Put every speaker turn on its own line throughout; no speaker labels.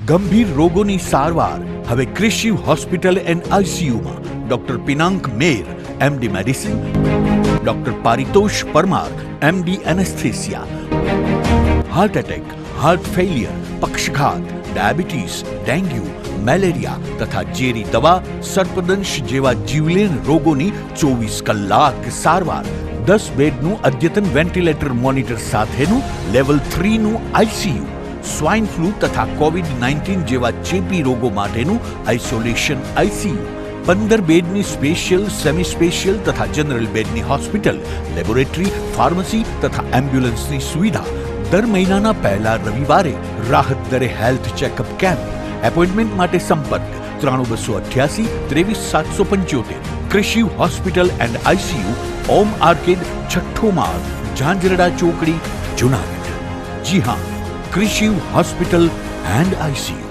ગંભીર રોગોની સારવાર હવે ક્રિશિવ હોસ્પિટલ એન્ડ આઈસીયુમાં doctor Pinank Mer MD medicine, doctor Paritosh Parmar MD anaesthesia, heart attack, heart failure, પક્ષઘાત, ડાયાબિટીસ, ડેન્ગ્યુ, મેલેરિયા તથા ઝેરી દવા, સર્પદંશ જેવા જીવલેણ રોગોની 24 કલાક સારવાર, 10 બેડનું અદ્યતન વેન્ટિલેટર મોનિટર સાથેનું લેવલ 3નું આઈસીયુ, સ્વાઇન ફ્લૂ તથા કોવિડ-19 જેવા ચેપી રોગો માટેનું આઇસોલેશન આઈસીયુ, 15 બેડની સ્પેશિયલ, સેમી સ્પેશિયલ તથા જનરલ બેડની હોસ્પિટલ, લેબોરેટરી, ફાર્મસી તથા એમ્બ્યુલન્સની સુવિધા, દર મહિનાના પહેલા રવિવારે રાહત દરે હેલ્થ ચેકઅપ કેમ્પ. એપોઇન્ટમેન્ટ માટે સંપર્ક 9288 23775. Krishiv hospital and ICU, Om arcade, છઠ્ઠો માળ, ઝાંઝરડા ચોકડી, જુનાગઢ. જી હા, ક્રિશિવ હોસ્પિટલ એન્ડ આઈસીયુ.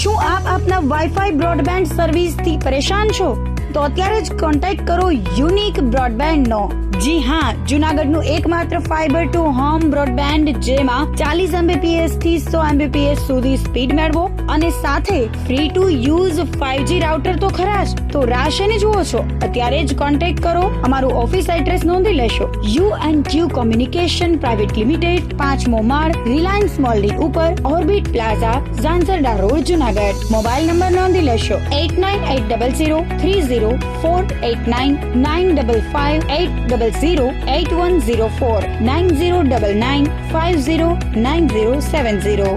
શું આપ આપના વાઈફાઈ બ્રોડબેન્ડ સર્વિસથી પરેશાન છો? તો અત્યારે જ કોન્ટેક્ટ કરો યુનિક બ્રોડબેન્ડ નો. જી હા, જુનાગઢનું એકમાત્ર ફાઈબર ટુ હોમ બ્રોડબેન્ડ, જેમાં 40 Mbps થી 100 Mbps સુધી સ્પીડ મેળવો અને સાથે free to use 5G router તો ખરા જ. તો રાહ શેની જુઓ છો? અત્યારે જ કોન્ટેક્ટ કરો. અમારું ઓફિસ એડ્રેસ નોંધી લેશો. U&Q કોમ્યુનિકેશન પ્રાઇવેટ લિમિટેડ, 5મો માળ, રિલાયન્સ મોલની ઉપર, orbit plaza, Zanzarda road, Junagadh. Mobile number નોંધી લેશો 89800304899558008104 9099509070.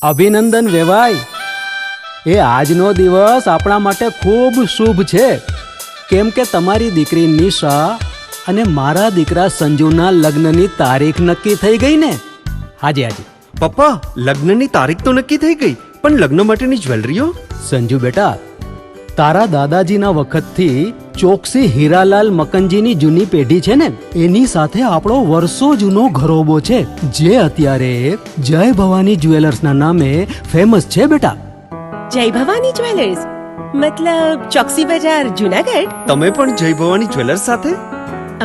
અભિનંદન વેવાઈ. એ આજનો દિવસ આપણા માટે ખૂબ શુભ છે, કેમ કે તમારી દીકરી નિશા અને મારા દીકરા સંજુના લગ્નની તારીખ નક્કી થઈ ગઈ ને. હાજી હાજી
પપ્પા, લગ્નની તારીખ તો નક્કી થઈ ગઈ, પણ લગ્ન માટેની જ્વેલરીઓ?
સંજુ બેટા, તારા દાદાજીના વખતથી ચોકસી હીરાલાલ મકનજીની જૂની પેઢી છે ને, એની સાથે આપણો વર્ષો જૂનો ઘરોબો છે, જે અત્યારે જય ભવાની જ્વેલર્સના નામે ફેમસ છે બેટા.
જય ભવાની જ્વેલર્સ મતલબ ચોકસી બજાર, જુનાગઢ?
તમે પણ જય ભવાની જ્વેલર્સ સાથે?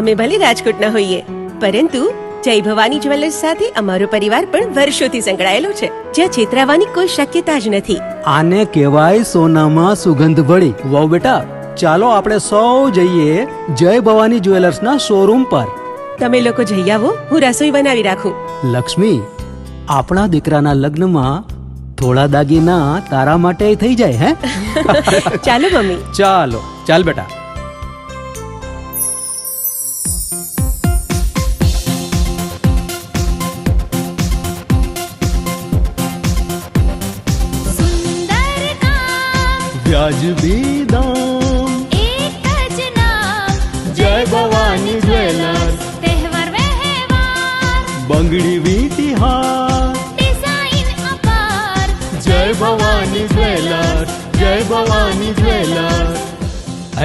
અમે ભલે રાજકોટના હોઈએ, પરંતુ જય ભવાની જ્વેલર્સ સાથે અમારો પરિવાર પણ વર્ષોથી સંકળાયેલો છે, જ્યાં છેતરાવાની કોઈ શક્યતા જ નથી.
આને કહેવાય સોનામાં સુગંધ ભળી. વાવ બેટા, ચાલો આપણે સૌ જઈએ જય ભવાની જ્વેલર્સના શોરૂમ પર.
તમે લોકો જઈ આવો, હું રસોઈ બનાવી રાખું.
લક્ષ્મી, આપણા દીકરાના લગ્નમાં થોડા દાગીના તારા માટે થઈ જાય. હે
ચાલો મમ્મી.
ચાલો ચાલ બેટા. વ્યાજબી દામ,
એક જ નામ,
જય ભવાની જ્વેલર્સ.
તહેવાર વ્યવહાર,
બંગડી વીંટી હાર,
ડિઝાઇન અપાર,
જય ભવાની જ્વેલર્સ, જય ભવાની જ્વેલર્સ.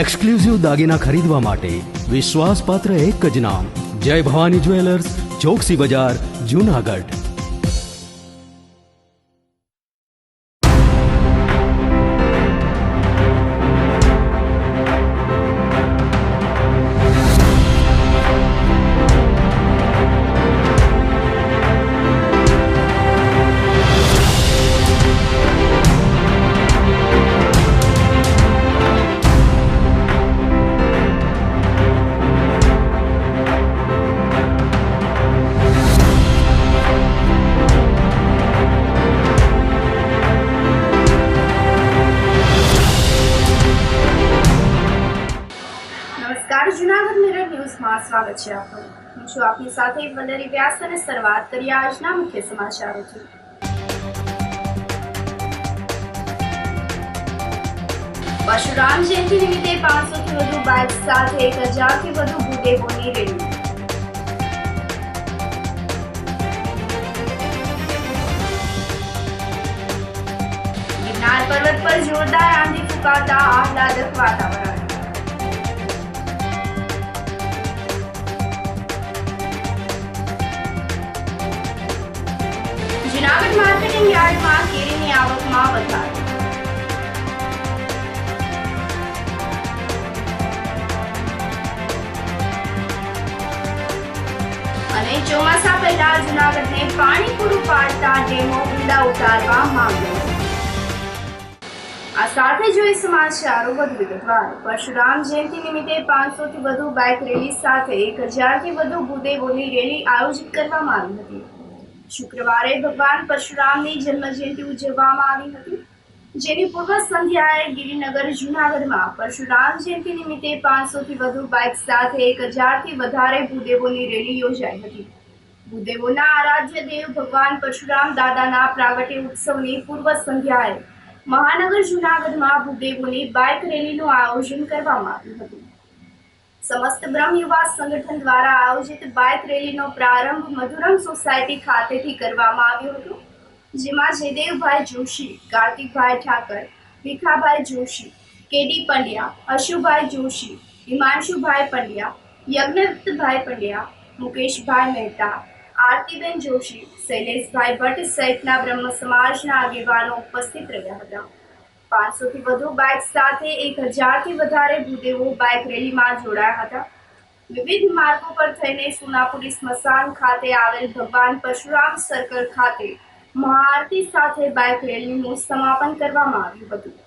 એક્સક્લુઝિવ દાગીના ખરીદવા માટે વિશ્વાસપાત્ર એક જ નામ, જય ભવાની જ્વેલર્સ, ચોકસી બજાર, જુનાગઢ.
ન્યૂઝમાં સ્વાગત છે આપનું. હું છું આપની સાથે વંદરી વ્યાસ અને શરૂઆત કરીએ આજના મુખ્ય સમાચારોથી. પરશુરામ જયંતિ નિમિત્તે 500 થી વધુ બાઇક સાથે 1000 થી વધુ ભૂદેવોની રેલી. ગિરનાર પર્વત પર જોરદાર આંધી ફૂંકાતા આહલાદક વાતાવરણ. જૂનાગઢ માર્કેટિંગ યાર્ડમાં કેરીની આવકમાં વધારો. અને ચોમાસા પહેલા જૂનાગઢને પાણી પૂરું પાડતા ડેમો ઊંડા ઉતારવા માંગ્યો. આ સાથે જોઈએ સમાચારો વધુ વિગતવાર. પરશુરામ જયંતિ નિમિત્તે 500 થી વધુ બાઇક રેલી સાથે 1000 થી વધુ ભૂદેવોની રેલી આયોજિત કરવામાં આવી હતી. શુક્રવારે ભગવાન પરશુરામની જન્મજયંતિ ઉજવવામાં આવી હતી, જેની પૂર્વ સંધ્યાએ ગિરિનગર જૂનાગઢમાં પરશુરામ જયંતિ નિમિત્તે 500 થી વધુ બાઇક સાથે 1000 થી વધારે ભૂદેવોની રેલી યોજાઈ હતી. ભૂદેવોના આરાધ્ય દેવ ભગવાન પરશુરામ દાદાના પ્રાગટ્ય ઉત્સવની પૂર્વ સંધ્યાએ મહાનગર જૂનાગઢમાં ભૂદેવોની બાઇક રેલીનું આયોજન કરવામાં આવ્યું હતું. સમસ્ત બ્રહ્મ યુવા સંગઠન દ્વારા આયોજિત બાઇક રેલીનો પ્રારંભ મધુરમ સોસાયટી ખાતેથી કરવામાં આવ્યો હતો, જેમાં જયદેવભાઈ જોશી, કાર્તિકભાઈ ઠાકર, ભીખાભાઈ જોશી, કેડી પંડ્યા, અશુભાઈ જોશી, હિમાંશુભાઈ પંડ્યા, યજ્ઞદત્તભાઈ પંડ્યા, મુકેશભાઈ મહેતા, આરતીબેન જોશી, શૈલેષભાઈ ભટ્ટ સહિતના બ્રહ્મ સમાજના આગેવાનો ઉપસ્થિત રહ્યા હતા. 500 થી વધુ બાઇક સાથે 1000 થી વધારે ભૂદેવો બાઇક રેલીમાં જોડાયા હતા. વિવિધ માર્ગો પર થઈને સોનાપુરી સ્મશાન ખાતે આવેલ ભગવાન પરશુરામ સર્કલ ખાતે મહાઆરતી સાથે બાઇક રેલીનું સમાપન કરવામાં આવ્યું હતું.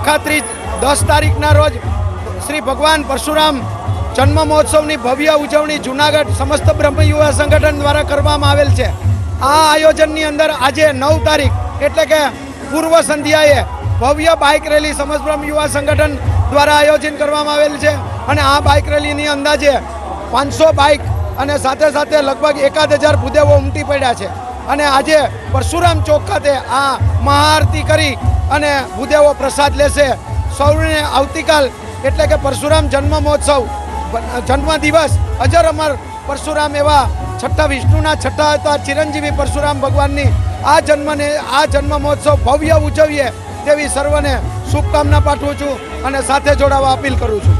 ખાતરી 10 તારીખના રોજ શ્રી ભગવાન પરશુરામ જન્મ મહોત્સવની ભવ્ય ઉજવણી જૂનાગઢ સમસ્ત બ્રહ્મ યુવા સંગઠન દ્વારા કરવામાં આવેલ છે. આ આયોજનની અંદર આજે 9 તારીખ એટલે કે પૂર્વ સંધ્યાએ ભવ્ય બાઇક રેલી સમસ્ત બ્રહ્મ યુવા સંગઠન દ્વારા આયોજન કરવામાં આવેલ છે અને આ બાઇક રેલીની અંદાજે 500 બાઇક અને સાથે સાથે લગભગ 1000 ભૂદેવો ઉમટી પડ્યા છે અને આજે પરશુરામ ચોક ખાતે આ મહાઆરતી કરી અને ભૂદેવો પ્રસાદ લેશે. સૌને આવતીકાલ એટલે કે પરશુરામ જન્મ મહોત્સવ જન્મ દિવસ અજર અમર પરશુરામ એવા છઠ્ઠા વિષ્ણુના છઠ્ઠા અવતાર ચિરંજીવી પરશુરામ ભગવાનની આ જન્મ મહોત્સવ ભવ્ય ઉજવીએ તેવી સર્વને શુભકામના પાઠવું છું અને સાથે જોડાવા અપીલ કરું છું.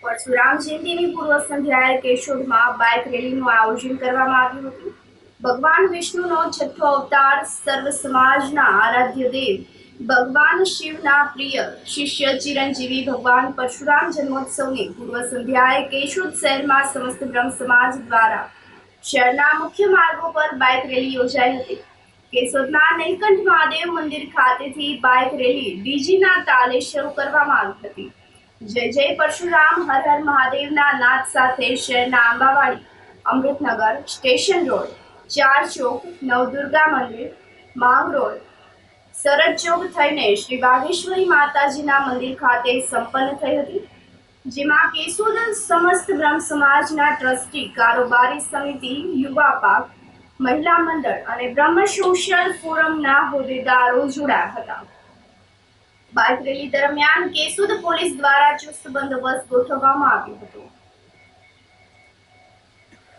પરશુરામ જયંતિની પૂર્વ સંધ્યાએ કેશોદમાં બાઇક રેલીનું આયોજન કરવામાં આવ્યું હતું. ભગવાન વિષ્ણુનો છઠ્ઠો અવતાર, સર્વ સમાજના આરાધ્ય દેવ, ભગવાન શિવના પ્રિય શિષ્ય ચિરંજીવી ભગવાન પરશુરામ જન્મોત્સવની પૂર્વ સંધ્યાએ કેશોદ શહેરમાં સમસ્ત બ્રહ્મ સમાજ દ્વારા શહેરના મુખ્ય માર્ગો પર બાઇક રેલી યોજાઈ હતી. કેશોદના નીલકંઠ મહાદેવ મંદિર ખાતેથી બાઇક રેલી ડીજીના તાલે શરૂ કરવામાં આવી હતી. જય જય પરશુરામ, હર હર મહાદેવના નાદ સાથે શહેરના આંબાવાડી, અમૃતનગર, સ્ટેશન રોડ, 4 ચોક, નવદુર્ગા મંદિર, માંગ રોડ, સરદ ચોક થઈને શ્રી વાઘેશ્વરી માતાજીના મંદિર ખાતે સંપન્ન થઈ હતી. જેમાં કેશોદ સમસ્ત બ્રહ્મ સમાજના ટ્રસ્ટી, કારોબારી સમિતિ, યુવા પાક, મહિલા મંડળ અને બ્રહ્મ સોશિયલ ફોરમના હોદ્દેદારો જોડાયા હતા. બાઇક રેલી દરમિયાન કેશોદ પોલીસ દ્વારા ચુસ્ત બંદોબસ્ત ગોઠવવામાં આવ્યો હતો.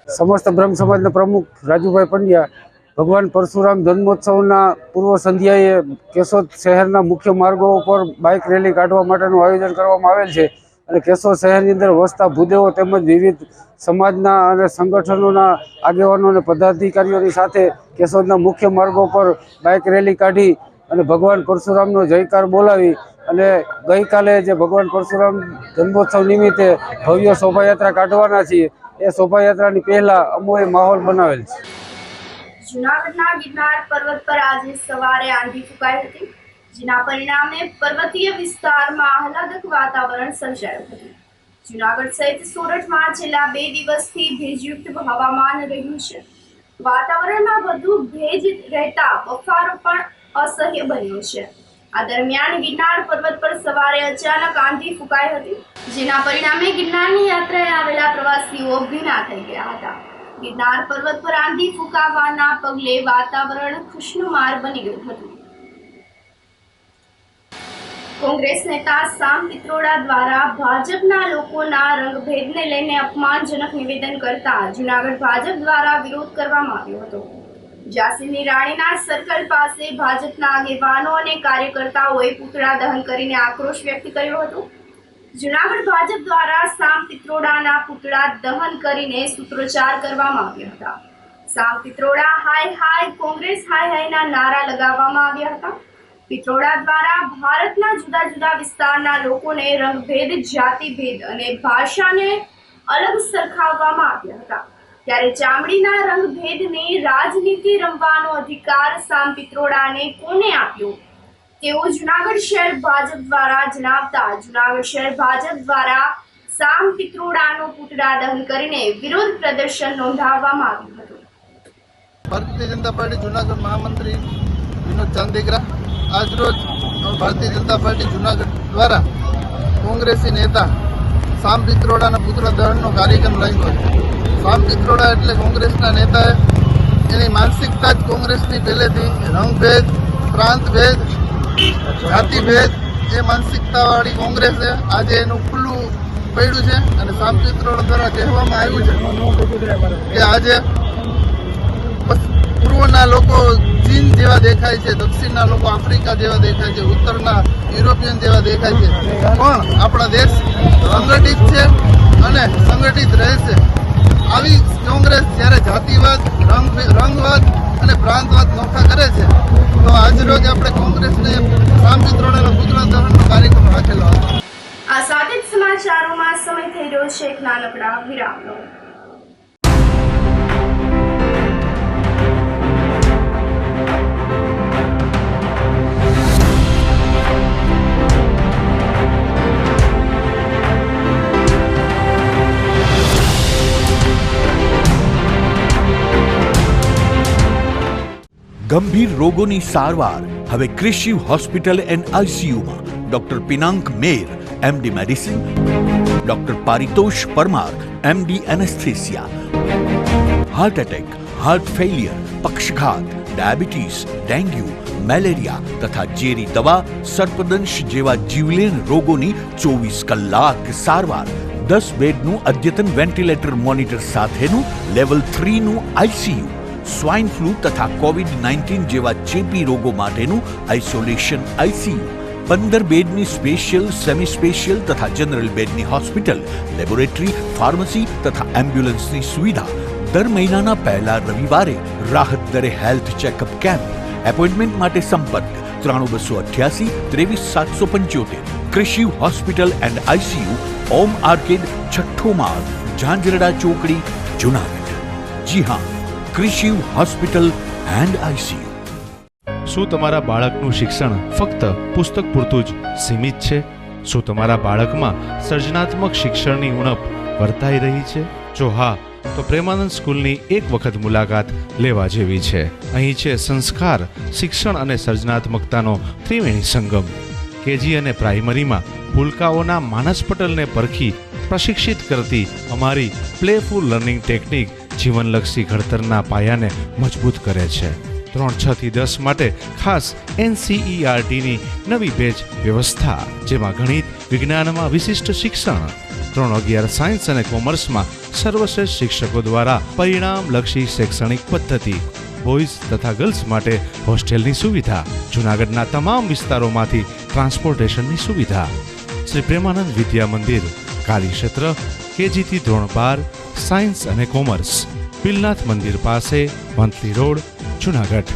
સમસ્ત બ્રહ્મ સમાજના પ્રમુખ રાજુભાઈ પંડ્યા ભગવાન પરશુરામ જન્મોત્સવના પૂર્વ સંધ્યાએ કેશોદ શહેરના મુખ્ય માર્ગો ઉપર બાઇક રેલી કાઢવા માટેનું આયોજન કરવામાં આવેલ છે અને કેશોદ શહેરની અંદર વસતા ભૂદેવો તેમજ વિવિધ સમાજના અને સંગઠનોના આગેવાનો અને પદાધિકારીઓની સાથે કેશોદના મુખ્ય માર્ગો પર બાઇક રેલી કાઢી અને ભગવાન પરશુરામનો જયકાર બોલાવી અને ગઈકાલે જે ભગવાન પરશુરામ જન્મોત્સવ નિમિત્તે ભવ્ય શોભાયાત્રા કાઢવાના છીએ એ શોભાયાત્રાની પહેલા અમોએ માહોલ બનાવેલ છે.
જૂનાગઢના ગિરનાર પર્વત પર આજે સવારે આંધી ફૂંકાઈ હતી, જેના પરિણામે પર્વતીય વિસ્તારમાં આહલાદક વાતાવરણ સર્જાયું હતું. જૂનાગઢ સહિત સોરઠમાં છેલ્લા 2 દિવસથી ભેજયુક્ત હવામાન રહ્યું છે. વાતાવરણમાં વધુ ભેજ રહેતા બફારો પણ અસહ્ય બન્યો છે. આ દરમિયાન ગિરનાર પર્વત પર સવારે અચાનક આંધી ફૂંકાઈ હતી, જેના પરિણામે ગિરનારની યાત્રાએ આવેલા પ્રવાસીઓ ભીના થઈ ગયા હતા. ગિરનાર પર્વત પર આંધી ફૂંકાવાના પગલે વાતાવરણ ખુશનુમાર બની ગયું હતું. કોંગ્રેસ નેતા સામ પિત્રોડા દ્વારા ભાજપના લોકોના રંગભેદને લઈને અપમાનજનક નિવેદન કરતા જૂનાગઢ ભાજપ દ્વારા વિરોધ કરવામાં આવ્યો હતો. ઝાંસીની રાણીના સર્કલ પાસે ભાજપના આગેવાનો અને કાર્યકર્તાઓએ પૂતળા દહન કરીને આક્રોશ વ્યક્ત કર્યો હતો. જૂનાગઢ ભાજપ દ્વારા સામ પિત્રોડાના પૂતળા દહન કરીને સૂત્રોચ્ચાર કરવામાં આવ્યા હતા. સામ પિત્રોડા હાય હાય, કોંગ્રેસ હાય હાયના નારા લગાવવામાં આવ્યા હતા. પિત્રોડા દ્વારા ભારતના જુદા જુદા વિસ્તારના લોકોને રંગભેદ, જાતિભેદ અને ભાષાને અલગ સરખાવવામાં આવ્યા હતા. ત્યારે ચામડીના રંગભેદની રાજનીતિ રમવાનો અધિકાર સામ પિત્રોડાને કોને આપ્યો તેવું જૂનાગઢ શહેર ભાજપ દ્વારા જણાવતા જૂનાગઢ શહેર ભાજપ દ્વારા સામ પિત્રોડાનો પૂતળા દહન કરીને વિરોધ પ્રદર્શન નોંધાવવામાં આવ્યું હતું.
ભારતીય જનતા પાર્ટી જૂનાગઢ મહામંત્રી વિનોદ ચાંદીગરા આજરોજ ભારતીય જનતા પાર્ટી જૂનાગઢ દ્વારા કોંગ્રેસી નેતા સામ પિત્રોડાના પુતળા દહનનો કાર્યક્રમ રાખ્યો છે. સામ પિત્રોડા એટલે કોંગ્રેસના નેતાએ એની માનસિકતા જ કોંગ્રેસની પહેલેથી રંગભેદ, પ્રાંતભેદ, જાતિભેદ એ માનસિકતાવાળી કોંગ્રેસે આજે એનું ખુલ્લું પડ્યું છે અને સામ પિત્રોડા દ્વારા કહેવામાં આવ્યું છે કે આજે પૂર્વના લોકો ચીન જેવા દેખાય છે, દક્ષિણના લોકો આફ્રિકા જેવા દેખાય છે, ઉત્તરના યુરોપિયન જેવા દેખાય છે, પણ આપણા દેશ સંગઠિત છે અને સંગઠિત રહેશે. આવી કોંગ્રેસ જ્યારે જાતિવાદ, રંગવાદ અને પ્રાંતવાદ નોખા કરે છે તો આજરોજ આપણે કોંગ્રેસને સામ પિત્રોડાના પુતળા દહનનો કાર્યક્રમ રાખેલો હતો.
આ સાથે જ સમાચારોમાં સમય થઈ રહ્યો છે એક નાનકડા વિરામનો.
ગંભીર રોગોની સારવાર હવે ક્રિશિવ હોસ્પિટલ એન્ડ આઈસીયુમાં doctor Pinank Mer MD medicine, doctor Paritosh Parmar MD anaesthesia, heart attack, heart failure, પક્ષઘાત, ડાયાબિટીસ, ડેન્ગ્યુ, મેલેરિયા તથા ઝેરી દવા, સર્પદંશ જેવા જીવલેણ રોગોની 24 કલાક સારવાર, 10 બેડનું અદ્યતન વેન્ટિલેટર મોનિટર સાથેનું લેવલ 3નું આઈસીયુ, સ્વાઇન ફ્લૂ તથા કોવિડ-19 જેવા ચેપી રોગો માટેનું આઇસોલેશન આઈસીયુ, 15 બેડની સ્પેશિયલ, સેમી સ્પેશિયલ તથા જનરલ બેડની હોસ્પિટલ, લેબોરેટરી, ફાર્મસી તથા એમ્બ્યુલન્સની સુવિધા, દર મહિનાના પહેલા રવિવારે રાહત દરે હેલ્થ ચેકઅપ કેમ્પ. એપોઇન્ટમેન્ટ માટે સંપર્ક 9288 23775. Krishiv hospital and ICU, Om arcade, છઠ્ઠો માળ, ઝાંઝરડા ચોકડી, જુનાગઢ. જી હા, ક્રિશિવ હોસ્પિટલ એન્ડ આઈસીયુ.
શું તમારા બાળકનું શિક્ષણ ફક્ત પુસ્તક પૂરતું જ સીમિત છે? શું તમારા બાળકમાં સર્જનાત્મક શિક્ષણની ઉણપ વર્તાઈ રહી છે? જો હા, તો પ્રેમાનંદ સ્કૂલની એક વખત મુલાકાત લેવા જેવી છે. અહીં છે સંસ્કાર, શિક્ષણ અને સર્જનાત્મકતાનો ત્રિવેણી સંગમ. કેજી અને પ્રાઇમરીમાં ભૂલકાઓના માનસ પટલને પરખી પ્રશિક્ષિત કરતી અમારી પ્લેફુલ લર્નિંગ ટેકનિક જીવનલક્ષી ઘડતરના પાયાને મજબૂત કરે છે. 3-6 થી 10 માટે ખાસ NCERTની નવી બેચ વ્યવસ્થા, જેમાં ગણિત, વિજ્ઞાનમાં વિશિષ્ટ શિક્ષણ, 3-11 સાયન્સ અને કોમર્સમાં સર્વશ્રેષ્ઠ શિક્ષકો દ્વારા પરિણામલક્ષી શૈક્ષણિક પદ્ધતિ, બોયઝ તથા ગર્લ્સ માટે હોસ્ટેલની સુવિધા, જૂનાગઢના તમામ વિસ્તારોમાંથી ટ્રાન્સપોર્ટેશનની સુવિધા. શ્રી પ્રેમાનંદ વિદ્યા મંદિર, કાલીક્ષેત્ર, કેજીથી ધોરણ 12, સાયન્સ અને કોમર્સ, પિલનાથ મંદિર પાસે, વંથલી રોડ, જૂનાગઢ.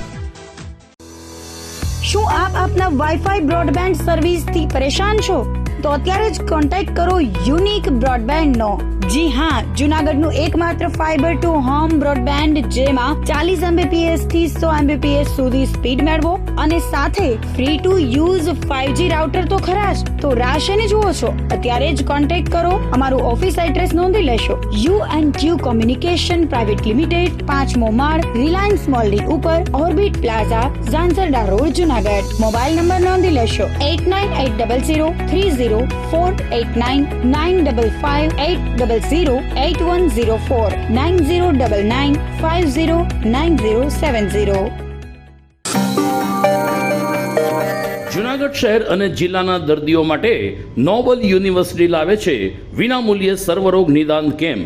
શું આપ આપના વાઈફાઈ બ્રોડબેન્ડ સર્વિસથી પરેશાન છો? તો અત્યારે જ કોન્ટેક્ટ કરો યુનિક બ્રોડબેન્ડ નો. જી હા, જુનાગઢનું એકમાત્ર ફાઈબર ટુ હોમ બ્રોડબેન્ડ, જેમાં 40 Mbps થી 100 Mbps સુધી સ્પીડ મેળવો અને સાથે free to use 5G router તો ખરા જ. તો રાહ શેની જુઓ છો? અત્યારે જ કોન્ટેક્ટ કરો. અમારું ઓફિસ એડ્રેસ નોંધી લેશો. U&Q કોમ્યુનિકેશન પ્રાઇવેટ લિમિટેડ, 5મો માળ, રિલાયન્સ મોલની ઉપર, orbit plaza, Zanzarda road, Junagadh. Mobile number નોંધી લેશો 89803048995580808104 9099509070.
જુનાગઢ શહેર અને જિલ્લાના દર્દીઓ માટે નોબલ યુનિવર્સિટી લાવે છે વિનામૂલ્યે સર્વરોગ નિદાન કેમ્પ.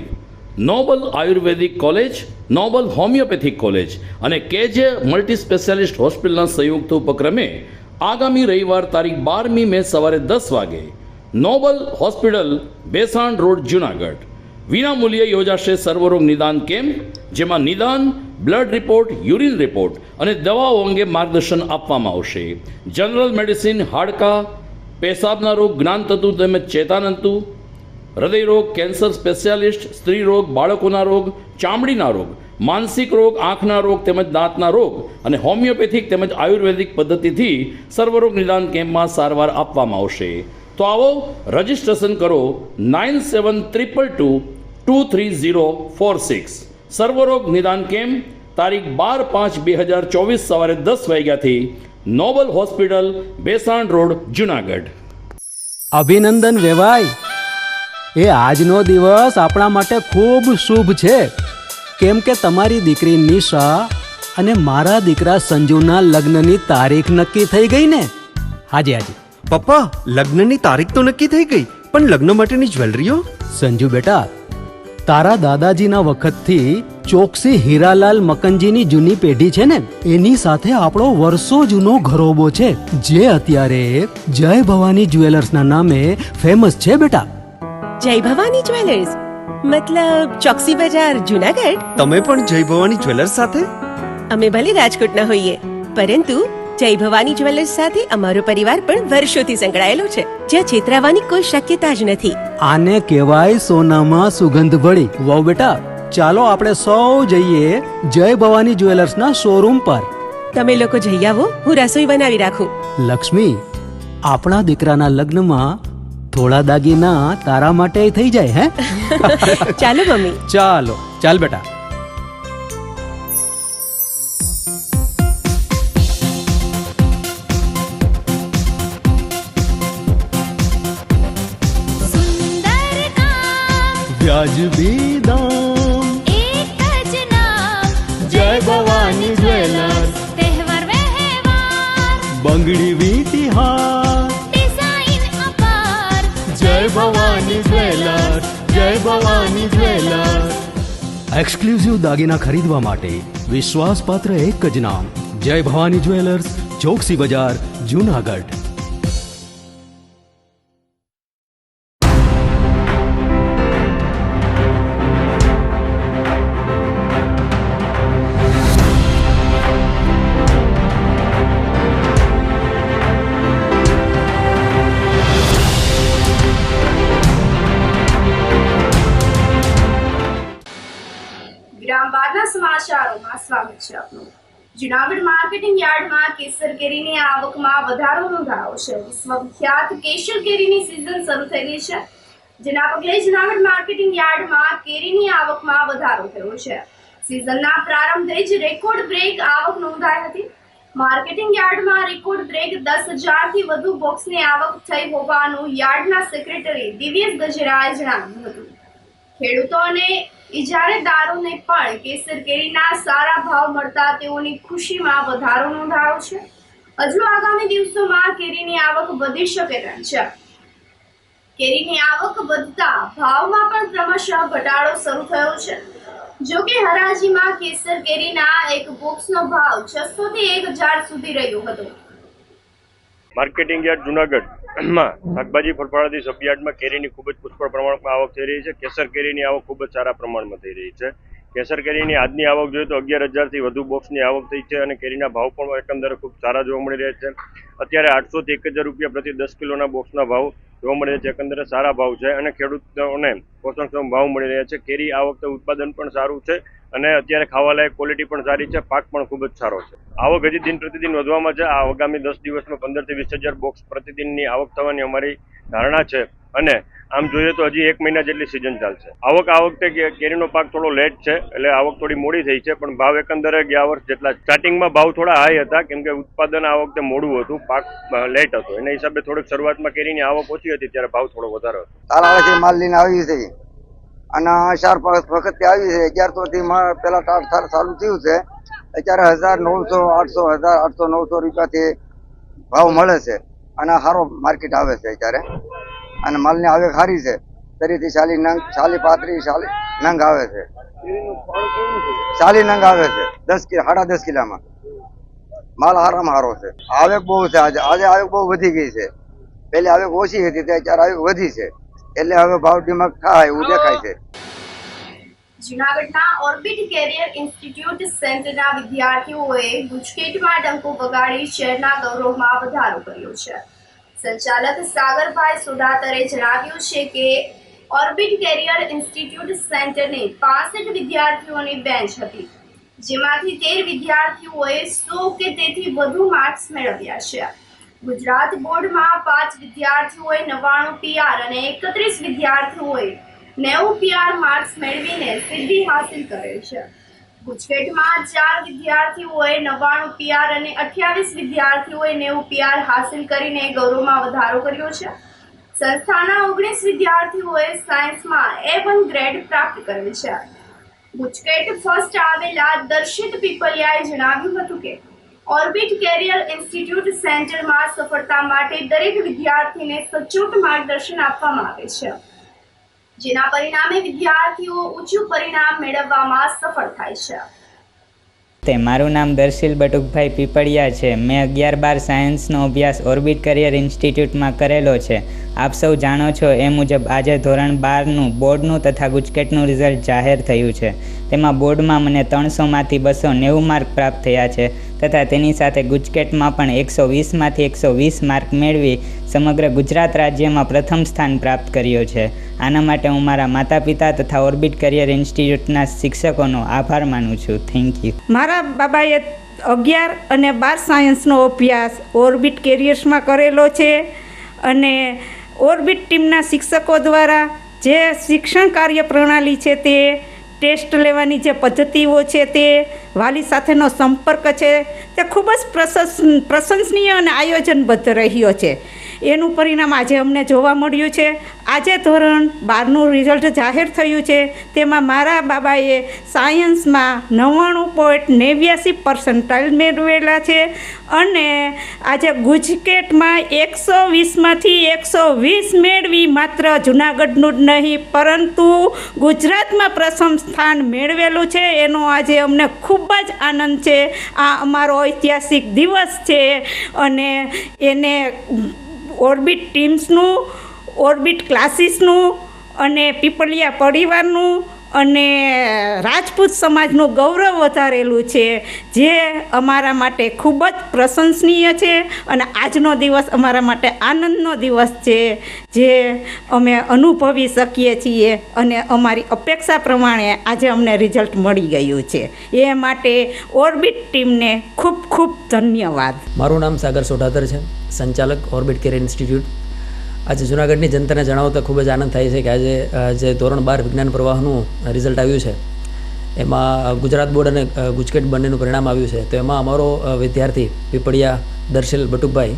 નોબલ આયુર્વેદિક કોલેજ, નોબલ હોમિયોપેથિક કોલેજ અને કેજે મલ્ટી સ્પેશિયાલિસ્ટ હોસ્પિટલના સંયુક્ત ઉપક્રમે આગામી રવિવાર તારીખ 12મી મે સવારે 10 વાગે નોબલ હોસ્પિટલ, બેસાણ રોડ, જુનાગઢ વિનામૂલ્યે યોજાશે સર્વરોગ નિદાન કેમ્પ, જેમાં નિદાન, બ્લડ રિપોર્ટ, યુરિન રિપોર્ટ અને દવાઓ અંગે માર્ગદર્શન આપવામાં આવશે. જનરલ મેડિસિન, હાડકા, પેશાબના રોગ, જ્ઞાનતંતુ તેમજ ચેતાતંતુ, હૃદયરોગ, કેન્સર સ્પેશિયાલિસ્ટ, સ્ત્રી રોગ, બાળકોના રોગ, ચામડીના રોગ, માનસિક રોગ, આંખના રોગ તેમજ દાંતના રોગ અને હોમિયોપેથિક તેમજ આયુર્વેદિક પદ્ધતિથી સર્વરોગ નિદાન કેમ્પમાં સારવાર આપવામાં આવશે. તો આવો રજીસ્ટ્રેશન કરો 9732223046. સર્વરોગ નિદાન કેમ્પ તારીખ 12/5/2024 સવારે 10 વાગ્યાથી નોબલ હોસ્પિટલ, બેસાણ રોડ, જુનાગઢ.
અભિનંદન વેવાઈ. એ આજનો દિવસ આપણા માટે ખૂબ શુભ છે, કેમ કે તમારી દીકરી નિશા અને મારા દીકરા સંજુના લગ્નની તારીખ નક્કી થઈ ગઈ ને. હાજી હાજી
પપ્પા, લગ્નની તારીખ તો નક્કી થઈ ગઈ, પણ લગ્ન માટેની જ્વેલરીઓ?
સંજુ બેટા, તારા દાદાજીના વખતથી ચોકસી હીરાલાલ મકનજીની જૂની પેઢી છે ને, એની સાથે આપણો વર્ષો જૂનો ઘરોબો છે, જે અત્યારે જય ભવાની જ્વેલર્સના નામે ફેમસ છે બેટા.
જય ભવાની જ્વેલર્સ મતલબ ચોકસી બજાર, જુનાગઢ?
તમે પણ જય ભવાની જ્વેલર્સ સાથે?
અમે ભલે રાજકોટના હોઈએ, પરંતુ જય ભવાની જ્વેલર્સ સાથે અમારો પરિવાર પણ વર્ષોથી સંકળાયેલો છે, જ્યાં છેતરાવાની કોઈ શક્યતા જ નથી.
આને કહેવાય સોનામાં સુગંધ ભળી. વાવ બેટા, ચાલો આપણે સૌ જઈએ જય ભવાની જ્વેલર્સના શોરૂમ પર.
તમે લોકો જઈ આવો, હું રસોઈ બનાવી રાખું.
લક્ષ્મી, આપણા દીકરાના લગ્નમાં થોડા દાગીના તારા માટે થઈ જાય. હે
ચાલો મમ્મી.
ચાલો ચાલ બેટા. વાજબી દામ.
एक જ नाम
જય ભવાની જ્વેલર્સ.
તહેવાર વ્યવહાર
બંગડી વીટી હાર.
ડિઝાઇન અપાર
જય ભવાની જ્વેલર્સ. જય ભવાની જ્વેલર્સ. એક્સક્લુઝિવ દાગીના ખરીદવા માટે વિશ્વાસપાત્ર એક જ નામ, જય ભવાની જ્વેલર્સ, ચોકસી બજાર, જુનાગઢ.
વિરામ બાદના સમાચારોમાં સ્વાગત છે આપનું. જુનાગઢ માર્કેટિંગ યાર્ડમાં કેસર કેરીની આવકમાં વધારો નોંધાયો છે. વિશ્વવિખ્યાત કેસર કેરીની સિઝન શરૂ થઈ ગઈ છે, જેના પગલે જુનાગઢ માર્કેટિંગ યાર્ડમાં કેરીની આવકમાં વધારો થયો છે. સિઝનના પ્રારંભે જ રેકોર્ડ બ્રેક આવક નોંધાઈ હતી. માર્કેટિંગ યાર્ડમાં રેકોર્ડ બ્રેક 10,000થી વધુ બોક્સની આવક થઈ હોવાનું યાર્ડના સેક્રેટરી દિવ્યેશ ગજેરાએ જણાવ્યું હતું. ખેડૂતો અને ઇજારેદારોને પણ કેસર કેરીના સારા ભાવ મળતા તેઓની ખુશીમાં વધારો નોંધાયો છે. હજુ આગામી દિવસોમાં કેરીની આવક વધી શકે તેમ છે. કેરીની આવક વધતા ભાવમાં પણ ક્રમશઃ ઘટાડો શરૂ થયો છે. જો કે હરાજીમાં કેસર કેરીના એક બોક્સનો ભાવ 600 થી 1,000 સુધી રહ્યો હતો.
માર્કેટિંગ યાર્ડ જુનાગઢમાં શાકભાજી ફળફળાદી સબયાર્ડમાં કેરીની ખૂબ જ પુષ્કળ પ્રમાણમાં આવક થઈ રહી છે. કેસર કેરીની આવક ખૂબ જ સારા પ્રમાણમાં થઈ રહી છે. કેસર કેરીની આજની આવક જોઈએ તો 11,000થી વધુ બોક્સની આવક થઈ છે અને કેરીના ભાવ પણ એકંદરે ખૂબ સારા જોવા મળી રહ્યા છે. અત્યારે 800 થી 1,000 રૂપિયા પ્રતિ 10 કિલોના બોક્સના ભાવ જોવા મળી રહ્યા છે. એકંદરે સારા ભાવ છે અને ખેડૂતોને પોષણક્ષમ ભાવ મળી રહ્યા છે. કેરી આ વખતે ઉત્પાદન પણ સારું છે અને અત્યારે ખાવાલાયક ક્વોલિટી પણ સારી છે. પાક પણ ખૂબ જ સારો છે. આવક હજી દિન પ્રતિદિન વધવામાં છે. આ આગામી 10 દિવસમાં 15 થી 20,000 બોક્સ પ્રતિદિનની આવક થવાની અમારી ધારણા છે અને આમ જોઈએ તો હજી 1 મહિના જેટલી સિઝન ચાલશે. આવક આ વખતે કેરીનો પાક થોડો લેટ છે એટલે આવક થોડી મોડી થઈ છે, પણ ભાવ એકંદરે ગયા વર્ષ જેટલા. સ્ટાર્ટિંગમાં ભાવ થોડા હાઈ હતા કેમ કે ઉત્પાદન આ વખતે મોડું હતું, પાક લેટ હતો, એના હિસાબે થોડીક શરૂઆતમાં કેરીની આવક ઓછી હતી, ત્યારે ભાવ થોડો વધારે હતો.
હાલ આવે છે, માલ લઈને આવી છે અને 4-5 વખતથી આવી છે. 1100 થી પેલા ચાલુ થયું છે, અત્યારે 1,900, 800, 1,800, 900 રૂપિયાથી ભાવ મળે છે અને સારો માર્કેટ આવે છે અત્યારે. અને માલની આવક સારી છે. 30 થી 40 નંગ, 40, 35, 40 નંગ આવે છે. 40 નંગ આવે છે 10 કિલામાં. માલ હારામાં સારો છે. આવક બહુ છે. આજે આવક બહુ વધી ગઈ છે. પહેલી આવક ઓછી હતી તે અત્યારે આવક વધી છે, એટલે હવે ભાવ ડિમાગ થાય એવું દેખાય છે.
જૂનાગઢના ઓર્બિટ કેરિયર ઇન્સ્ટિટ્યૂટ સેન્ટરના વિદ્યાર્થીઓએ ગુજકેટમાં ડંકો વગાડી શહેરના ગૌરવમાં વધારો કર્યો છે. સંચાલક સાગરભાઈ સુદાતરે જણાવ્યું છે કે ઓર્બિટ કેરિયર ઇન્સ્ટિટ્યૂટ સેન્ટરની 65 વિદ્યાર્થીઓની બેન્ચ હતી, જેમાંથી 13 વિદ્યાર્થીઓએ 100 કે તેથી વધુ માર્ક્સ મેળવ્યા છે. ગુજરાત બોર્ડમાં 5 વિદ્યાર્થીઓએ 99 PR અને 31 વિદ્યાર્થીઓએ 90 PR માર્ક્સ મેળવીને સિદ્ધિ હાંસિલ કરેલ છે. ગુજકેટમાં 4 વિદ્યાર્થીઓએ 99 PR અને 28 વિદ્યાર્થીઓએ 90 PR હાંસિલ કરીને ગૌરવમાં વધારો કર્યો છે. સંસ્થાના 19 વિદ્યાર્થીઓએ સાયન્સમાં A1 ગ્રેડ પ્રાપ્ત કરેલ છે. ગુજકેટ ફર્સ્ટ આવેલા દર્શિત પીપલિયાએ જણાવ્યું હતું કે ઓર્બિટ કેરિયર ઇન્સ્ટિટ્યૂટ સેન્ટરમાં સફળતા માટે દરેક વિદ્યાર્થીને સચોટ માર્ગદર્શન આપવામાં આવે છે, જેના પરિણામે વિદ્યાર્થીઓ ઊંચું પરિણામ મેળવવામાં સફળ થાય છે.
મારું નામ દર્શિલ બટુકભાઈ પીપળિયા છે. મેં 11-12 સાયન્સનો અભ્યાસ ઓર્બિટ કરિયર ઇન્સ્ટિટ્યૂટમાં કરેલો છે. આપ સૌ જાણો છો એ મુજબ આજે ધોરણ 12નું બોર્ડનું તથા ગુજકેટનું રિઝલ્ટ જાહેર થયું છે. તેમાં બોર્ડમાં મને 300માંથી 290 માર્ક પ્રાપ્ત થયા છે તથા તેની સાથે ગુજકેટમાં પણ 120માંથી 120 માર્ક મેળવી સમગ્ર ગુજરાત રાજ્યમાં પ્રથમ સ્થાન પ્રાપ્ત કર્યો છે. આના માટે હું મારા માતા પિતા તથા ઓર્બિટ કરિયર ઇન્સ્ટિટ્યૂટના શિક્ષકોનો આભાર માનું છું. Thank you.
મારા બાબાએ 11 અને 12 સાયન્સનો અભ્યાસ ઓર્બિટ કેરિયર્સમાં કરેલો છે અને ઓર્બિટ ટીમના શિક્ષકો દ્વારા જે શિક્ષણ કાર્ય પ્રણાલી છે તે ટેસ્ટ લેવાની જે પદ્ધતિઓ છે તે વાલી સાથેનો સંપર્ક છે તે ખૂબ જ પ્રશંસનીય અને આયોજનબદ્ધ રહ્યો છે. એનું પરિણામ આજે અમને જોવા મળ્યું છે. આજે ધોરણ 12નું રિઝલ્ટ જાહેર થયું છે. તેમાં મારા બાબાએ સાયન્સમાં 99.89% મેળવેલા છે અને આજે ગુજકેટમાં 120માંથી 120 મેળવી માત્ર જુનાગઢનું જ નહીં પરંતુ ગુજરાતમાં પ્રથમ સ્થાન મેળવેલું છે. એનો આજે અમને ખૂબ જ આનંદ છે. આ અમારો ઐતિહાસિક દિવસ છે અને એને ઓર્બિટ ટીમ્સનું, ઓર્બિટ ક્લાસીસનું અને પીપલિયા પરિવારનું અને રાજપૂત સમાજનું ગૌરવ વધારેલું છે, જે અમારા માટે ખૂબ જ પ્રશંસનીય છે અને આજનો દિવસ અમારા માટે આનંદનો દિવસ છે, જે અમે અનુભવી શકીએ છીએ અને અમારી અપેક્ષા પ્રમાણે આજે અમને રિઝલ્ટ મળી ગયું છે. એ માટે ઓર્બિટ ટીમને ખૂબ ખૂબ ધન્યવાદ.
મારું નામ સાગર સોઢાતર છે, સંચાલક ઓર્બિટ કેરિયર ઇન્સ્ટિટ્યૂટ. આજે જૂનાગઢની જનતાને જણાવતા ખૂબ જ આનંદ થાય છે કે આજે જે ધોરણ 12 વિજ્ઞાન પ્રવાહનું રિઝલ્ટ આવ્યું છે એમાં ગુજરાત બોર્ડ અને ગુજકેટ બંનેનું પરિણામ આવ્યું છે. તો એમાં અમારો વિદ્યાર્થી પીપળિયા દર્શિલ બટુકભાઈ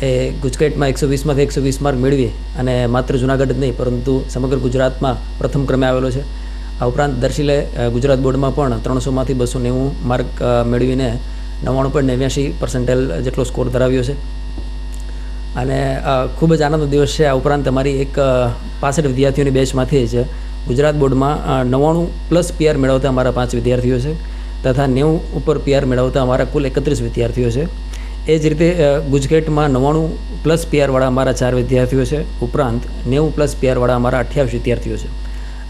એ ગુજકેટમાં 120માંથી 120 માર્ક મેળવી અને માત્ર જૂનાગઢ જ નહીં પરંતુ સમગ્ર ગુજરાતમાં પ્રથમ ક્રમે આવેલો છે. આ ઉપરાંત દર્શિલે ગુજરાત બોર્ડમાં પણ 300માંથી 290 માર્ક મેળવીને 99.89% જેટલો સ્કોર ધરાવ્યો છે અને ખૂબ જ આનંદનો દિવસ છે. આ ઉપરાંત અમારી એક 65 વિદ્યાર્થીઓની બેચમાંથી જ ગુજરાત બોર્ડમાં 99+ PR મેળવતા અમારા 5 વિદ્યાર્થીઓ છે તથા 90 ઉપર PR મેળવતા અમારા કુલ 31 વિદ્યાર્થીઓ છે. એ જ રીતે ગુજકેટમાં 99+ PR વાળા અમારા 4 વિદ્યાર્થીઓ છે. ઉપરાંત 90+ PR વાળા અમારા 28 વિદ્યાર્થીઓ છે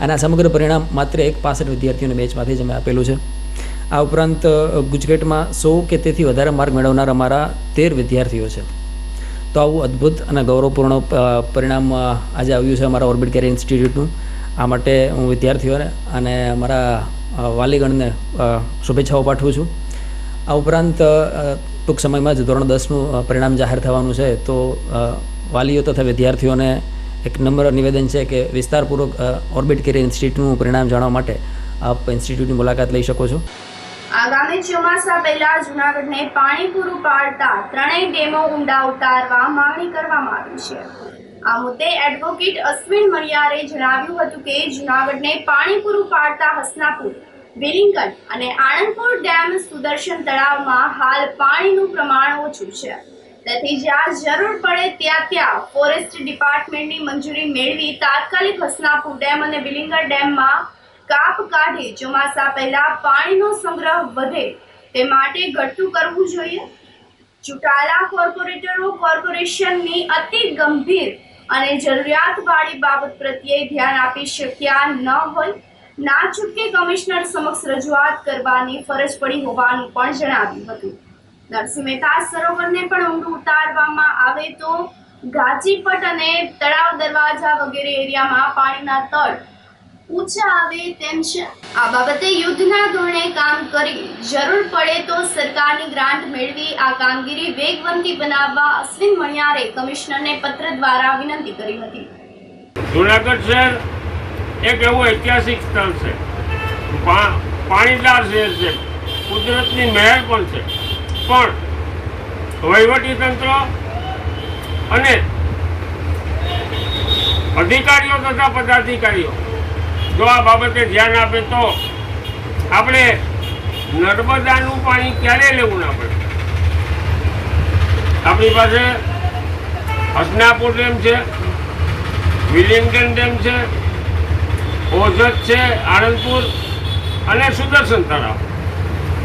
અને આ સમગ્ર પરિણામ માત્ર એક 65 વિદ્યાર્થીઓની બેચમાંથી જ અમે આપેલું છે. આ ઉપરાંત ગુજકેટમાં 100 કે તેથી વધારે માર્ક મેળવનાર અમારા 13 વિદ્યાર્થીઓ છે. તો આવું અદ્ભુત અને ગૌરવપૂર્ણ પરિણામ આજે આવ્યું છે અમારા ઓર્બિટ કેરિયર ઇન્સ્ટિટ્યૂટનું. આ માટે હું વિદ્યાર્થીઓને અને અમારા વાલીગણને શુભેચ્છાઓ પાઠવું છું. આ ઉપરાંત ટૂંક સમયમાં જ ધોરણ 10નું પરિણામ જાહેર થવાનું છે. તો વાલીઓ તથા વિદ્યાર્થીઓને એક નમ્ર નિવેદન છે કે વિસ્તારપૂર્વક ઓર્બિટ કેરિયર ઇન્સ્ટિટ્યૂટનું પરિણામ જાણવા માટે આપ ઇન્સ્ટિટ્યૂટની મુલાકાત લઈ શકો છો.
આગામી ચોમાસા પહેલા જૂનાગઢને પાણી પૂરું પાડતા ત્રણેય ડેમો ઊંડા ઉતારવા માંગણી કરવામાં આવી છે. આ મુદ્દે એડવોકેટ અશ્વિન મણિયારે જણાવ્યું હતું કે જૂનાગઢને પાણી પૂરું પાડતા હસનાપુર, વિલિંગન અને આણંદપુર ડેમ સુદર્શન તળાવમાં હાલ પાણીનું પ્રમાણ ઓછું છે. તેથી જ્યાં જરૂર પડે ત્યાં ફોરેસ્ટ ડિપાર્ટમેન્ટની મંજૂરી મેળવી તાત્કાલિક હસનાપુર ડેમ અને વિલિંગન ડેમમાં કાપ કાઢી ચોમાસા પહેલા પાણીનો સંગ્રહ વધે તે માટે ઘટતું કરવું જોઈએ. ચૂંટાયેલા કોર્પોરેટરો કોર્પોરેશનની અતિ ગંભીર અને જરૂરિયાતવાળી બાબત પ્રત્યે ધ્યાન આપી શક્યા ન હોય, ના છૂટકે કમિશનર સમક્ષ રજૂઆત કરવાની ફરજ પડી હોવાનું પણ જણાવ્યું હતું. નરસિંહ મહેતા સરોવરને પણ ઊંડું ઉતારવામાં આવે તો ગાજીપટ અને તળાવ દરવાજા વગેરે એરિયામાં પાણીના તળ ઊંચા આવે તેમ છે. આ બાબતે યુદ્ધના ધોરણે કામ કરી જરૂર પડે તો સરકારની ગ્રાન્ટ મેળવી આ કામગીરી વેગવંતી બનાવવા અશ્વિન મણિયારે કમિશનરને પત્ર દ્વારા વિનંતી કરી હતી.
જૂનાગઢ શહેર એક એવું ઐતિહાસિક સ્થળ છે, પાણીદાર શહેર છે, કુદરતની મહેર પણ છે, પણ વહીવટી તંત્ર અને અધિકારીઓ તથા પદાધિકારીઓ જો આ બાબતે ધ્યાન આપે તો આપણે નર્મદાનું પાણી ક્યારે લેવું ના પડે. આપણી પાસે હસનાપુર ડેમ છે, વિલિંગડન ડેમ છે, ઓજત છે, આણંદપુર અને સુદર્શન તળાવ.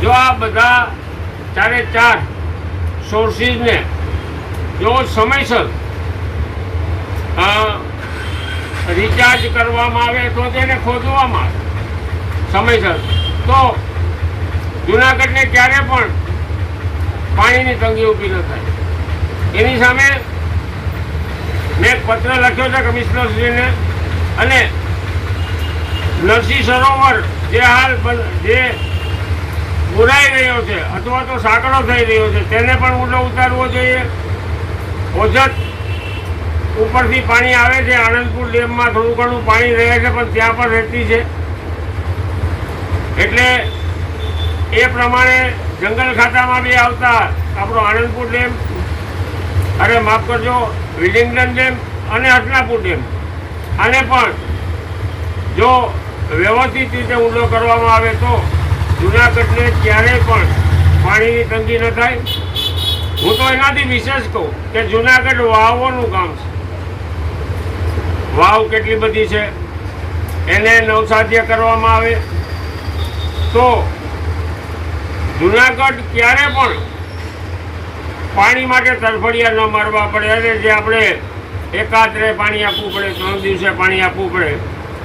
જો આ બધા 4 સોર્સિસને જો સમયસર રિચાર્જ કરવામાં આવે તો તેને ખોદવામાં આવે સમયસર, તો જૂનાગઢને ક્યારે પણ પાણીની તંગી ઊભી ન થાય. એની સામે મેં એક પત્ર લખ્યો છે કમિશનરશ્રીને અને નરસિંહ સરોવર જે હાલ જે બુરાઈ રહ્યો છે અથવા તો સાંકડો થઈ રહ્યો છે તેને પણ ઊંડો ઉતારવો જોઈએ. ઓજત ઉપરથી પાણી આવે છે, આણંદપુર ડેમમાં થોડું ઘણું પાણી રહે છે પણ ત્યાં પણ રહેતી છે, એટલે એ પ્રમાણે જંગલ ખાતામાં બી આવતા આપણો આણંદપુર ડેમ અરે માફ કરજો, વિલિંગડન ડેમ અને હસનાપુર ડેમ, આને પણ જો વ્યવસ્થિત રીતે ઊંડો કરવામાં આવે તો જુનાગઢને ક્યારેય પણ પાણીની તંગી ન થાય. હું તો એનાથી વિશેષ કહું કે જુનાગઢ વાવોનું ગામ છે. વાવ કેટલી બધી છે, એને નવસાધ્ય કરવામાં આવે તો જુનાગઢ ક્યારે પણ પાણી માટે તરફડિયા ન મારવા પડે. અને જે આપણે એકાત્રે પાણી આપવું પડે, 3 દિવસે પાણી આપવું પડે,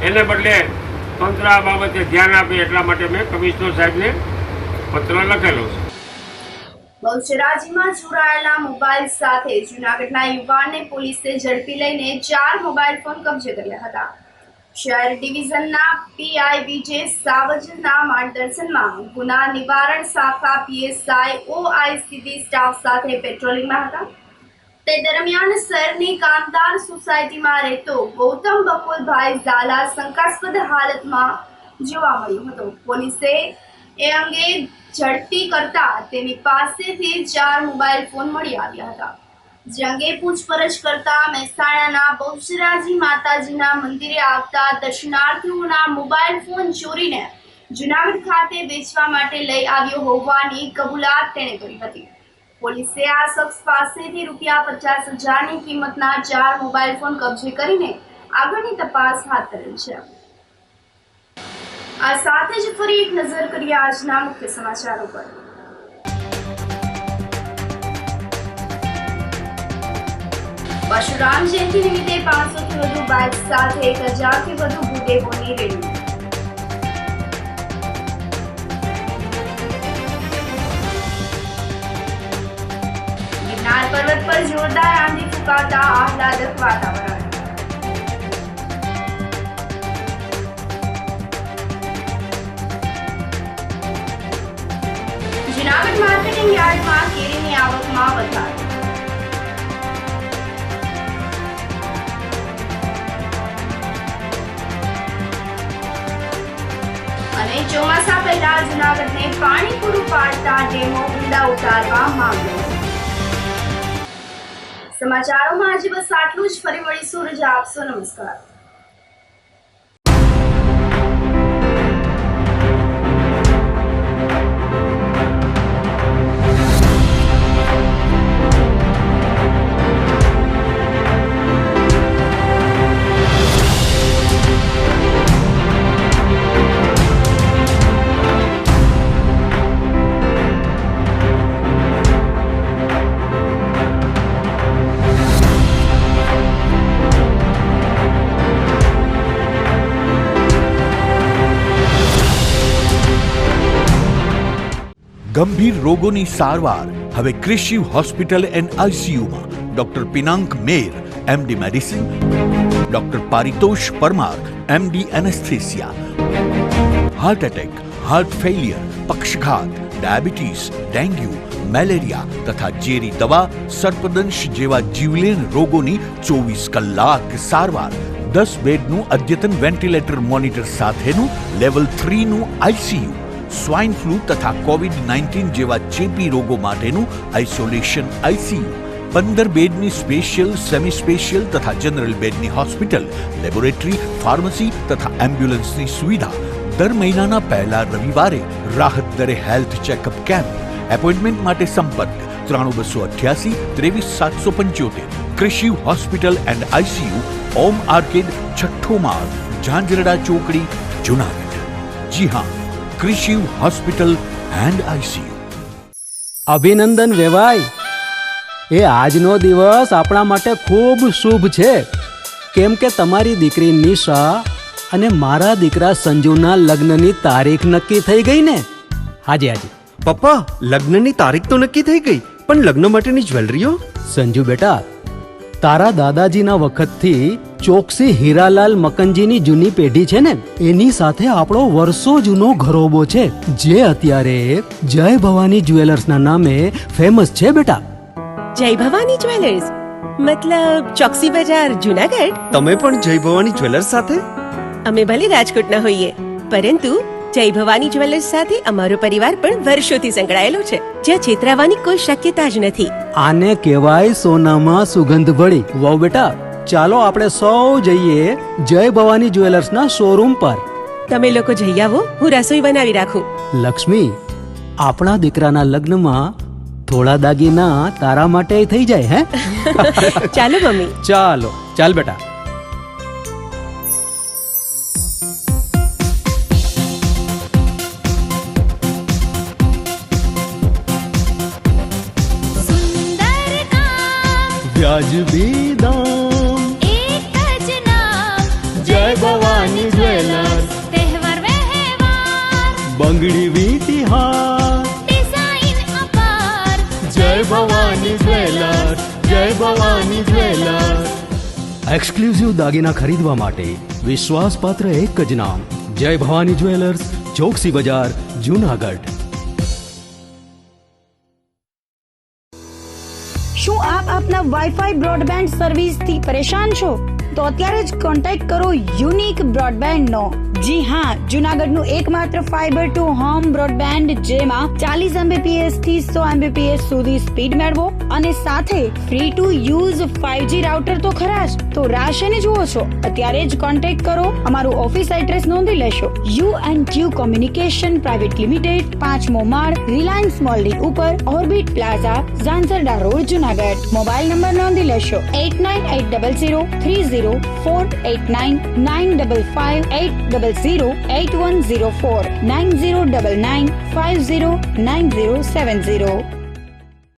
એને બદલે તંત્ર આ બાબતે ધ્યાન આપે એટલા માટે મેં કમિશનર સાહેબને પત્ર લખેલો છે.
બહુચરાજીમાં ચોરાયેલા મોબાઈલ સાથે જૂનાગઢના યુવાનને પોલીસે ઝડપી લઈને 4 મોબાઈલ ફોન કબજે કર્યા હતા. શહેર ડિવિઝનના પીઆઈ વિજય સાવજના માર્ગદર્શનમાં ગુના નિવારણ શાખા પીએસઆઈ ઓઆઈ સીધી સ્ટાફ સાથે પેટ્રોલિંગમાં હતા. તે દરમિયાન શહેરની કામદાર સોસાયટીમાં રહેતો ગૌતમ બકુલભાઈ ઝાલા શંકાસ્પદ હાલતમાં જોવા મળ્યો હતો. પોલીસે એ અંગે ઝડપી કરતા તેની પાસેથી 4 મોબાઈલ ફોન મળી આવ્યા હતા. જે અંગે પૂછપરછ કરતા મહેસાણાના બહુચરાજી માતાજીના મંદિરે આવતા દર્શનાર્થીઓના મોબાઈલ ફોન ચોરીને જૂનાગઢ ખાતે વેચવા માટે લઈ આવ્યો હોવાની કબૂલાત તેણે કરી હતી. પોલીસે આ શખ્સ પાસેથી ₹50,000ની કિંમતના 4 મોબાઈલ ફોન કબજે કરીને આગળની તપાસ હાથ ધરી છે. આ સાથે જ ફરી એક નજર કરીએ આજના મુખ્ય સમાચારો પર. પરશુરામ જયંતિ નિમિત્તે 500થી વધુ બાઇક સાથે 1000થી વધુ બુટેબોની રેલી. ગિરનાર પર્વત પર જોરદાર આંધી ફૂંકાતા આહલાદક વાતાવરણ. જૂનાગઢ માર્કેટિંગ યાર્ડમાં કેરીની આવકમાં વધારો. અને ચોમાસા પહેલા જૂનાગઢને પાણી પૂરું પાડતા ડેમો ઊંડા ઉતારવા માંગણી. સમાચારોમાં આજે બસ આટલું જ. ફરી મળીશું. રજા આપશો. નમસ્કાર.
ગંભીર રોગોની સારવાર હવે કૃષિ હોસ્પિટલ એન્ડ આઈસીયુમાં doctor Pinank Mer MD medicine, doctor Paritosh Parmar MD anaesthesia, heart attack, heart failure, પક્ષઘાત, ડાયાબિટીસ, ડેન્ગ્યુ, મેલેરિયા તથા ઝેરી દવા, સર્પદંશ જેવા જીવલેણ રોગોની 24 કલાક સારવાર. 10 બેડનું અદ્યતન વેન્ટિલેટર મોનિટર સાથેનું લેવલ 3નું આઈસીયુ, સ્વાઇન ફ્લૂ તથા કોવિડ-19 જેવા ચેપી રોગો માટેનું આઇસોલેશન આઈસીયુ, 15 બેડની સ્પેશિયલ, સેમી સ્પેશિયલ તથા જનરલ બેડની હોસ્પિટલ, લેબોરેટરી, ફાર્મસી તથા એમ્બ્યુલન્સની સુવિધા. દર મહિનાના પહેલા રવિવારે રાહત દરે હેલ્થ ચેકઅપ કેમ્પ. એપોઇન્ટમેન્ટ માટે સંપર્ક 9288 23775. કૃષિ hospital and ICU, Om arcade, છઠ્ઠો માળ, ઝાંઝરડા ચોકડી, જૂનાગઢ. જી હા, કૃષિ હોસ્પિટલ એન્ડ આઈસીયુ.
અભિનંદન વેવાય. એ આજનો દિવસ આપણા માટે ખૂબ શુભ છે, કેમ કે તમારી દીકરી નિશા અને મારા દીકરા સંજુના લગ્નની તારીખ નક્કી થઈ ગઈ ને. હાજી.
પપ્પા, લગ્નની તારીખ તો નક્કી થઈ ગઈ, પણ લગ્ન માટેની જ્વેલરીઓ?
સંજુ બેટા, તારા દાદાજીના વખતથી ચોકસી હીરાલાલ મકનજીની જૂની પેઢી છે ને, એની સાથે આપણો વર્ષો જૂનો ઘરોબો છે, જે અત્યારે જય ભવાની જ્વેલર્સના નામે ફેમસ છે બેટા.
જય ભવાની જ્વેલર્સ મતલબ ચોકસી બજાર, જૂનાગઢ?
તમે પણ જય ભવાની જ્વેલર્સ સાથે?
અમે ભલે રાજકોટના હોઈએ, પરંતુ જય ભવાની જ્વેલર્સ સાથે અમારો પરિવાર પણ વર્ષોથી સંકળાયેલો છે, જ્યાં છેતરાવાની કોઈ શક્યતા જ નથી.
આને કહેવાય સોનામાં સુગંધ ભળી. વાવ બેટા, ચાલો આપણે સૌ જઈએ જય ભવાની જ્વેલર્સના શોરૂમ પર.
તમે લોકો જઈ આવો, હું રસોઈ બનાવી રાખું.
લક્ષ્મી, આપણા દીકરાના લગ્નમાં થોડા દાગીના તારા માટે થઈ જાય હે?
ચાલો મમ્મી.
ચાલો, ચાલ બેટા. વ્યાજબી દામ,
એક જ નામ,
જય ભવાની જ્વેલર્સ.
તહેવાર વ્યવહાર,
બંગડી વીટી હાર,
ડિઝાઇન અપાર,
જય ભવાની જ્વેલર્સ, જય ભવાની જ્વેલર્સ. એક્સક્લુઝિવ દાગીના ખરીદવા માટે વિશ્વાસપાત્ર એક જ નામ, જય ભવાની જ્વેલર્સ, ચોકસી બજાર, જુનાગઢ.
શું આપ આપના વાઈફાઈ બ્રોડબેન્ડ સર્વિસથી પરેશાન છો? તો અત્યારે જ કોન્ટેક્ટ કરો યુનિક બ્રોડબેન્ડ નો. જી હા, જુનાગઢનું એકમાત્ર ફાઈબર ટુ હોમ બ્રોડબેન્ડ, જેમાં 40 Mbps થી 100 Mbps સુધી સ્પીડ મેળવો અને સાથે free to use 5G router તો ખરા જ. તો રાહ શેની જુઓ છો? અત્યારે જ કોન્ટેક્ટ કરો. અમારું ઓફિસ એડ્રેસ નોંધી લેશો. U&Q કોમ્યુનિકેશન પ્રાઇવેટ લિમિટેડ, 5મો માળ, રિલાયન્સ મોલની ઉપર, orbit plaza, Zanzarda road, Junagadh. Mobile number નોંધી લેશો 8980304899558508008104 9099509070.